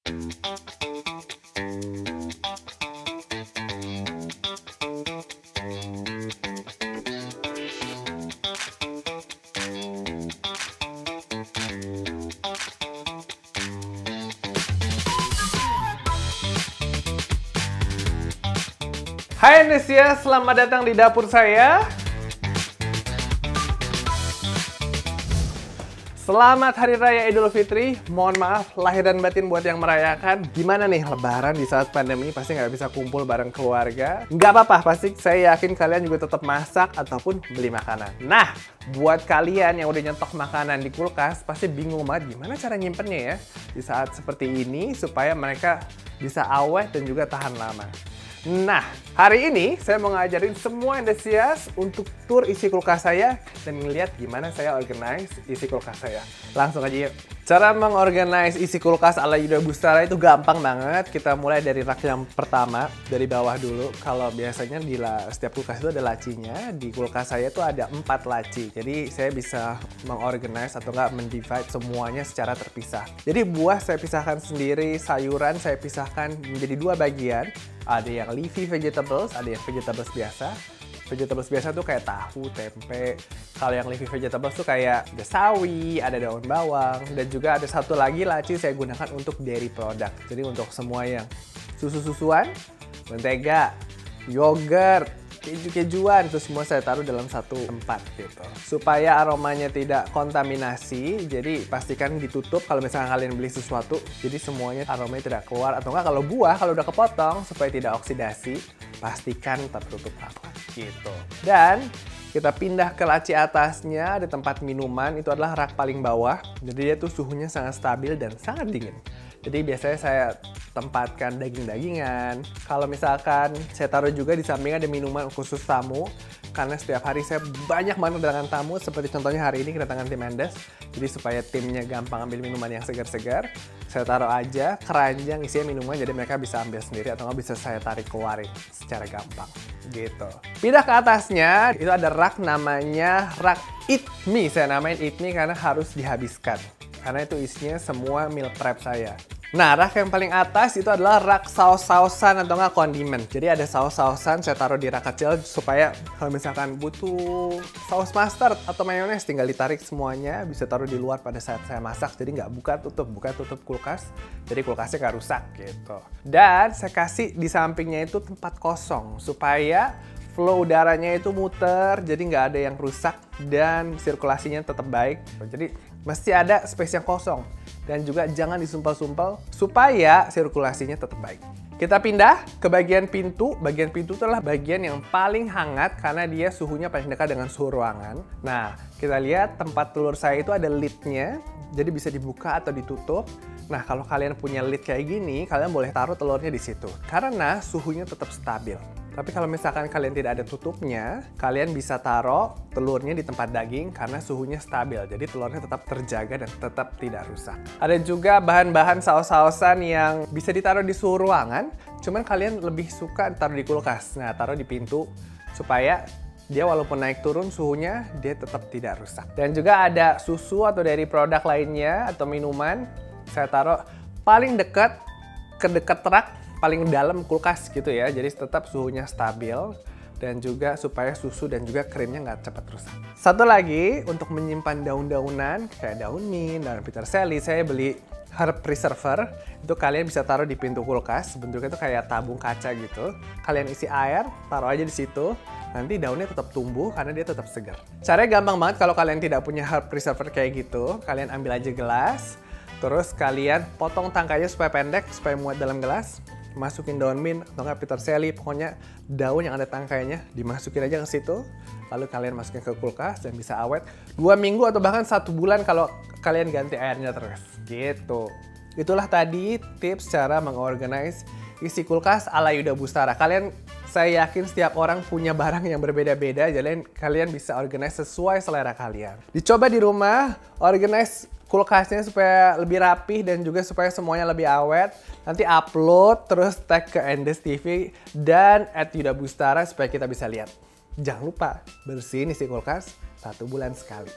Hai Indonesia, selamat datang di dapur saya. Selamat Hari Raya Idul Fitri. Mohon maaf lahir dan batin buat yang merayakan. Gimana nih Lebaran di saat pandemi pasti nggak bisa kumpul bareng keluarga. Nggak apa-apa, pasti saya yakin kalian juga tetap masak ataupun beli makanan. Nah, buat kalian yang udah nyetok makanan di kulkas pasti bingung banget gimana cara nyimpennya ya di saat seperti ini supaya mereka bisa awet dan juga tahan lama. Nah, hari ini saya mau ngajarin semua Indosias untuk tur isi kulkas saya dan ngeliat gimana saya organize isi kulkas saya. Langsung aja yuk. Cara mengorganize isi kulkas ala Yuda Bustara itu gampang banget. Kita mulai dari rak yang pertama, dari bawah dulu. Kalau biasanya di setiap kulkas itu ada lacinya, di kulkas saya itu ada 4 laci. Jadi saya bisa mengorganize atau enggak mendivide semuanya secara terpisah. Jadi buah saya pisahkan sendiri, sayuran saya pisahkan menjadi 2 bagian. Ada yang leafy vegetables, ada yang vegetables biasa. Vegetables biasa tuh kayak tahu, tempe. Kalau yang leafy vegetables tuh kayak ada sawi, ada daun bawang. Dan juga ada satu lagi laci saya gunakan untuk dairy product. Jadi untuk semua yang susu-susuan, mentega, yogurt, keju-kejuan, itu semua saya taruh dalam satu tempat gitu. Supaya aromanya tidak kontaminasi, jadi pastikan ditutup kalau misalnya kalian beli sesuatu. Jadi semuanya aromanya tidak keluar. Atau enggak kalau buah, kalau udah kepotong, supaya tidak oksidasi, pastikan tertutup rapat gitu. Dan kita pindah ke laci atasnya, di tempat minuman, itu adalah rak paling bawah. Jadi dia tuh suhunya sangat stabil dan sangat dingin. Jadi biasanya saya tempatkan daging-dagingan. Kalau misalkan saya taruh juga di samping ada minuman khusus tamu. Karena setiap hari saya banyak banget kedatangan tamu. Seperti contohnya hari ini kedatangan tim Mendes. Jadi supaya timnya gampang ambil minuman yang segar-segar, saya taruh aja keranjang isinya minuman. Jadi mereka bisa ambil sendiri atau nggak bisa saya tarik keluarin secara gampang. Gitu. Pindah ke atasnya, itu ada rak namanya rak Eat Me. Saya namain Eat Me karena harus dihabiskan. Karena itu isinya semua meal prep saya. Nah, rak yang paling atas itu adalah rak saus-sausan atau nggak kondimen. Jadi ada saus-sausan saya taruh di rak kecil supaya kalau misalkan butuh saus mustard atau mayones tinggal ditarik semuanya. Bisa taruh di luar pada saat saya masak. Jadi nggak buka tutup kulkas. Jadi kulkasnya nggak rusak gitu. Dan saya kasih di sampingnya itu tempat kosong supaya flow udaranya itu muter, jadi nggak ada yang rusak dan sirkulasinya tetap baik. Jadi mesti ada space yang kosong dan juga jangan disumpal-sumpal supaya sirkulasinya tetap baik. Kita pindah ke bagian pintu. Bagian pintu itu adalah bagian yang paling hangat karena dia suhunya paling dekat dengan suhu ruangan. Nah, kita lihat tempat telur saya itu ada lidnya, jadi bisa dibuka atau ditutup. Nah, kalau kalian punya lid kayak gini, kalian boleh taruh telurnya di situ karena suhunya tetap stabil. Tapi kalau misalkan kalian tidak ada tutupnya, kalian bisa taruh telurnya di tempat daging karena suhunya stabil. Jadi telurnya tetap terjaga dan tetap tidak rusak. Ada juga bahan-bahan saus-sausan yang bisa ditaruh di suhu ruangan, cuman kalian lebih suka taruh di kulkas. Nah, taruh di pintu supaya dia walaupun naik turun suhunya, dia tetap tidak rusak. Dan juga ada susu atau dari produk lainnya atau minuman, saya taruh paling dekat ke dekat rak, paling dalam kulkas gitu ya, jadi tetap suhunya stabil dan juga supaya susu dan juga krimnya nggak cepat rusak. Satu lagi untuk menyimpan daun-daunan kayak daun mint, daun peterseli, saya beli herb preserver. Itu kalian bisa taruh di pintu kulkas, bentuknya itu kayak tabung kaca gitu. Kalian isi air, taruh aja di situ. Nanti daunnya tetap tumbuh karena dia tetap segar. Caranya gampang banget kalau kalian tidak punya herb preserver kayak gitu. Kalian ambil aja gelas, terus kalian potong tangkainya supaya pendek, supaya muat dalam gelas. Masukin daun mint atau nggak peterseli, pokoknya daun yang ada tangkainya dimasukin aja ke situ. Lalu kalian masukin ke kulkas dan bisa awet 2 minggu atau bahkan 1 bulan kalau kalian ganti airnya terus. Gitu. Itulah tadi tips cara mengorganize isi kulkas ala Yuda Bustara. Saya yakin setiap orang punya barang yang berbeda-beda, jadi kalian bisa organize sesuai selera kalian. Dicoba di rumah, organize kulkasnya supaya lebih rapih dan juga supaya semuanya lebih awet. Nanti upload, terus tag ke Endes TV dan @Yuda Bustara supaya kita bisa lihat. Jangan lupa bersihin isi kulkas 1 bulan sekali.